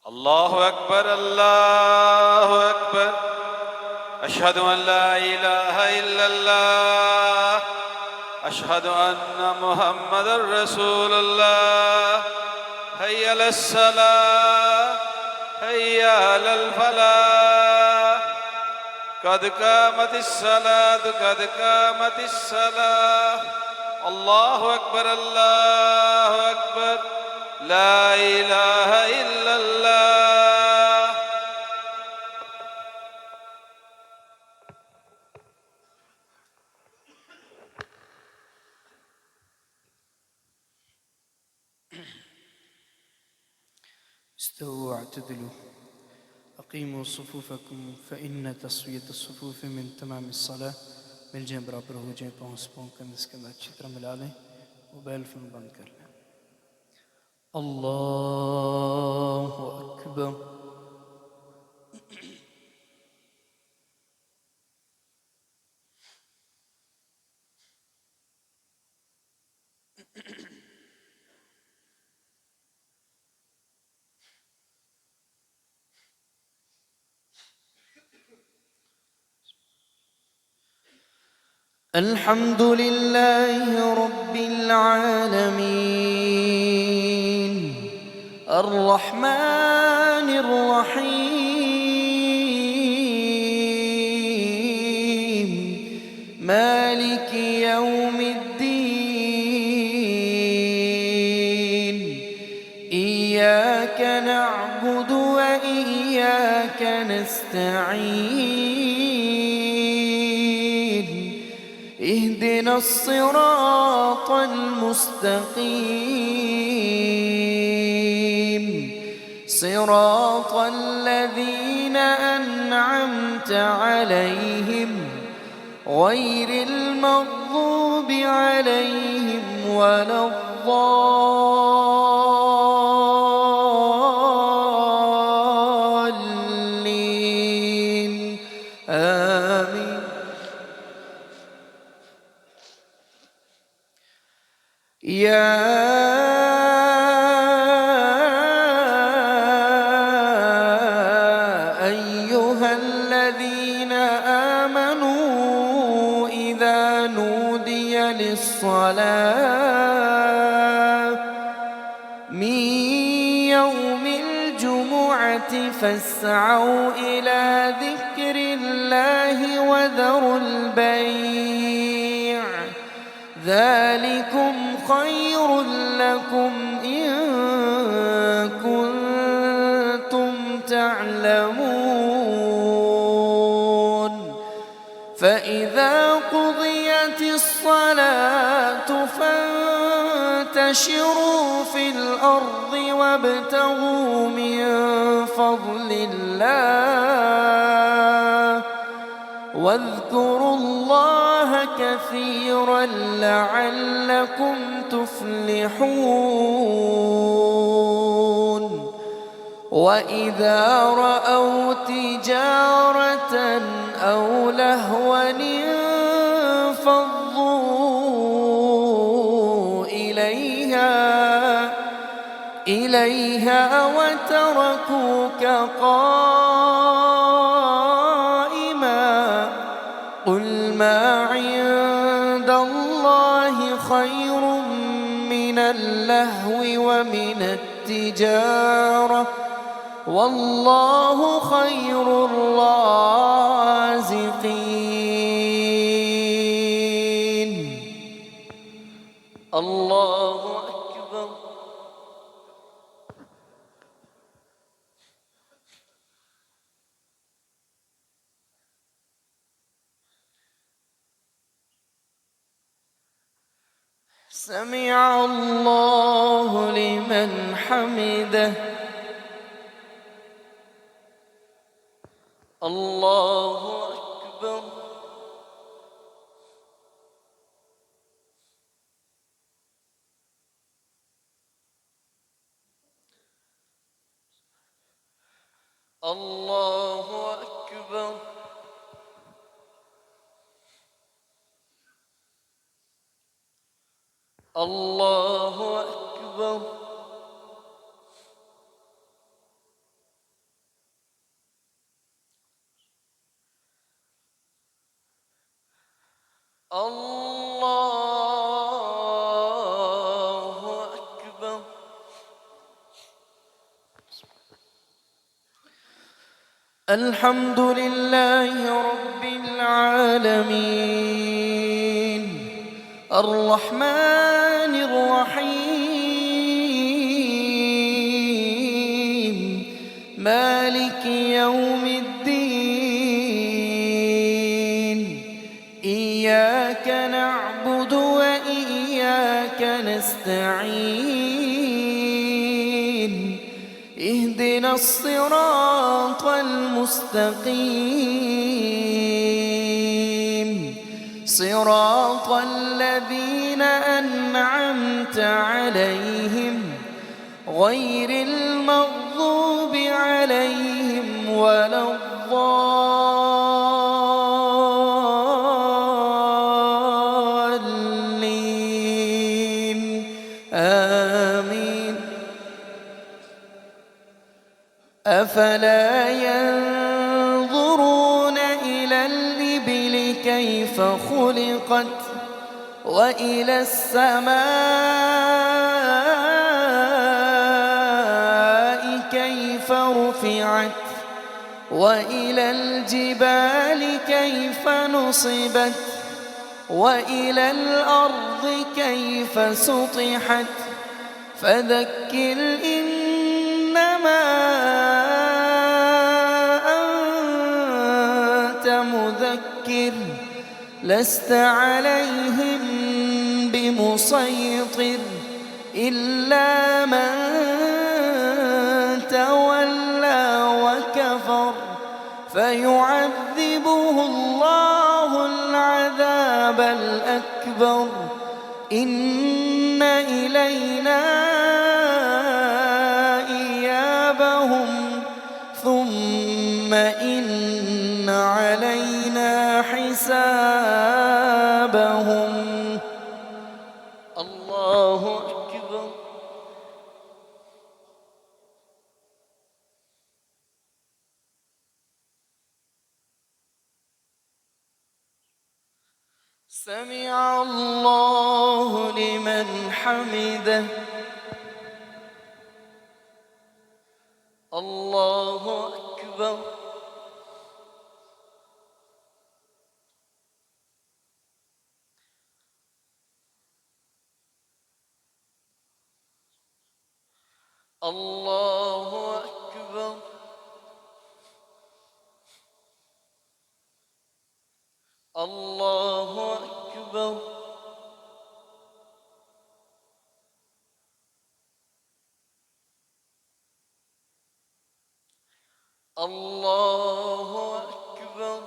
الله أكبر الله أكبر. أشهد أن لا إله إلا الله. أشهد أن محمد رسول الله. هيا للصلاة هيا على الفلاح. قد قامت الصلاة قد قامت الصلاة. الله أكبر الله أكبر. لا إله إلا الله. استووا واعتدلوا. أقيموا صفوفكم فإن تسوية الصفوف من تمام الصلاة. मिल जाए बराबर हो जाए पाँव पाँव कंधे इसके अंदर अच्छी तरह मिला लें। मोबाइल फोन बंद कर लें। अल्लाह अकबर। الحمد لله رب العالمين الرحمن الرحيم مالك يوم الدين. إياك نعبد وإياك نستعين. اهدنا الصراط المستقيم صراط الذين أنعمت عليهم غير المغضوب عليهم ولا الضالين. آمين. يا أيها الذين آمنوا إذا نودي للصلاة من يوم الجمعة فاسعوا إلى ذكر الله وذروا البيع ذلكم خير لكم إن كنتم تعلمون. فإذا قضيت الصلاة فانتشروا في الأرض وابتغوا من فضل الله واذكروا الله كثيرا لعلكم تفلحون. وإذا رأوا تجارة أو لهوا انفضوا إليها وتركوك قائما. قل ما عند الله خير من اللهو ومن التجارة والله خير الرازقين. الله أكبر. سمع الله لمن حمده. الله أكبر. الله أكبر. الله أكبر. الله أكبر. الحمد لله رب العالمين الرحمن الرحيم مالك يوم الدين إياك نعبد وإياك نستعين اهدنا الصراط المستقيم صراط الذين أنعمت عليهم غير المغضوب عليهم ولا الضالين آمين. أفلا ينظرون إلى الإبل كيف خلقت وإلى السماء كيف رفعت وإلى الجبال كيف نصبت وإلى الأرض كيف سطحت فذكر إنما أنت مذكر لست عليهم بمسيطر إلا من تولى وكفر فيعذبه الله العذاب الأكبر إن إلينا إيابهم ثم إن علينا حسابهم. الله أكبر. سمع الله لمن حمده. الله أكبر. الله أكبر. الله أكبر. الله أكبر.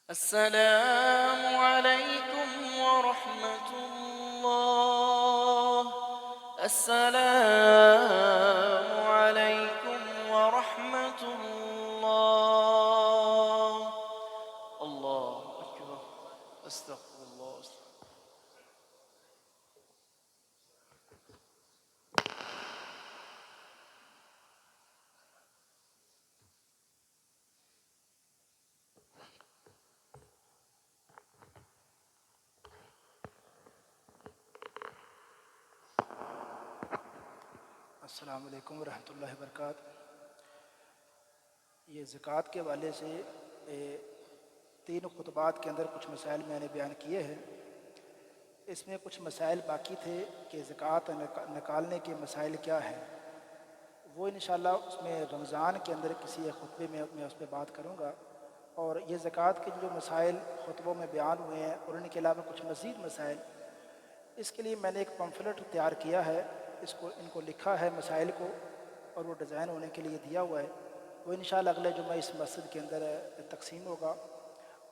السلام عليكم ورحمة الله. السلام عليكم ورحمة الله. الله أكبر. أستغفر الله. अस्सलाम वालेकुम रहमतुल्लाहि व बरकातहू। ये ज़कात के हवाले से तीन खुतबात के अंदर कुछ मसाइल मैंने बयान किए हैं। इसमें कुछ मसाइल बाकी थे कि ज़कात निकालने के मसाइल क्या हैं। वो इंशाल्लाह उसमें रमज़ान के अंदर किसी एक खुतबे में मैं उस पर बात करूँगा। और ये ज़कात के जो मसाइल खुतबों में बयान हुए हैं और उनके अलावा कुछ मज़ीद मसाइल, इसके लिए मैंने एक पम्फलेट तैयार किया है, इसको इनको लिखा है मसाइल को, और वो डिज़ाइन होने के लिए दिया हुआ है। वो इंशाल्लाह अगले जुम्मे इस मस्जिद के अंदर तकसीम होगा।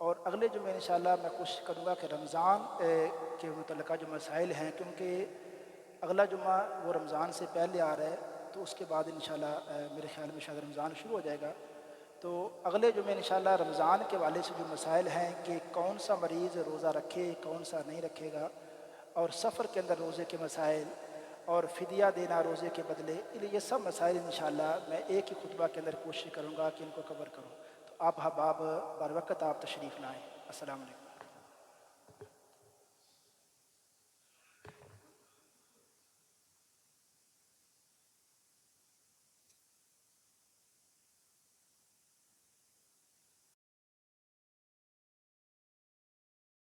और अगले जुम्मे इंशाल्लाह मैं कोशिश करूँगा कि रमज़ान के मुतल्लिक़ा जो मसाइल हैं, क्योंकि अगला जुम्मा वो रमज़ान से पहले आ रहा है, तो उसके बाद इंशाल्लाह मेरे ख़्याल में शायद रमज़ान शुरू हो जाएगा। तो अगले जुम्मे इंशाल्लाह रमज़ान के वाले से जो मसाइल हैं कि कौन सा मरीज़ रोज़ा रखे, कौन सा नहीं रखेगा, और सफ़र के अंदर रोज़े के मसाइल, और फ़िदिया देना रोज़े के बदले, ये सब मसाइल इंशाल्लाह मैं एक ही खुतबा के अंदर कोशिश करूँगा कि इनको कवर करूँ। तो आप हबाब बर वक़्त आप तशरीफ़ लाएँ। अस्सलाम वालेकुम।